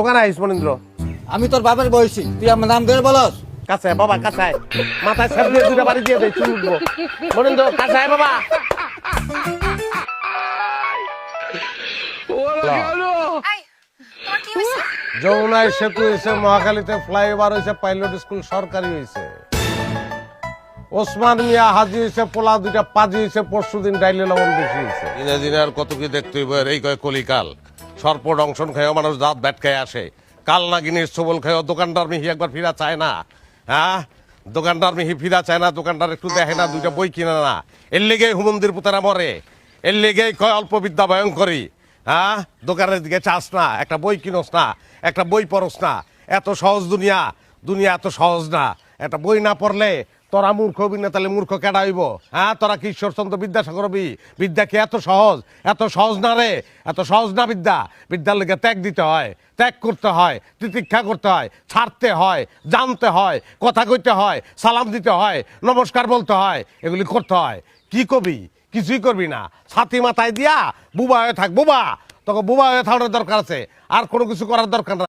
দোকানে আইস মনীন্দ্র। আমি তোর বাবার বয়সী, তুই আমার নাম ধরে বলস। কাছে বাবা কাছে মাথায় সাপ দিয়ে দুটা বাড়ি দিয়ে দেয় চুল উঠবো। মনীন্দ্র কাছে বাবা। যমুনায় সেতু হয়েছে, মহাখালীতে ফ্লাইওভার হয়েছে, পাইলট স্কুল সরকারি হয়েছে, ওসমান মিয়া হাজি হয়েছে, পোলা দুইটা পাজি হয়েছে, পরশুদিন ডাইলে লবণ বেশি হয়েছে। দিনে দিনে আর কত কি দেখতে হইব, এই কয় কলিকাল। সর্প দংশন খেয়েও মানুষ দাঁত ব্যাট খেয়ে আসে, কাল নাগিনীর সবল খেয়েও দোকানদার মিহি একবার ফিরা চায় না। হ্যাঁ, দোকানদার মিহি ফিরা চায় না, দোকানদার একটু দেখে না, দুইটা বই কিনে না। এর লেগে হুমন্দির পুতারা মরে, এর লেগে কয় অল্প বিদ্যা ভয়ঙ্করী। হ্যাঁ, দোকানের দিকে চাস না, একটা বই কিনোস না, একটা বই পড়স না। এত সহজ দুনিয়া, দুনিয়া এত সহজ না। একটা বই না পড়লে তোরা মূর্খ হবি না, তাহলে মূর্খ কেডা হইব? হ্যাঁ, তোরা কি ঈশ্বরচন্দ্র বিদ্যাসাগর হবি? বিদ্যা কি এত সহজ? এত সহজ না রে, এত সহজ না বিদ্যা। বিদ্যার লেগে ত্যাগ দিতে হয়, ত্যাগ করতে হয়, তিতিক্ষা করতে হয়, ছাড়তে হয়, জানতে হয়, কথা কইতে হয়, সালাম দিতে হয়, নমস্কার বলতে হয়, এগুলি করতে হয়। কি কবি? কিছুই করবি না, ছাতি মাথায় দিয়া বুবা হয়ে থাক। বুবা, তোকে বুবা হয়ে থাকার দরকার আছে, আর কোনো কিছু করার দরকার না।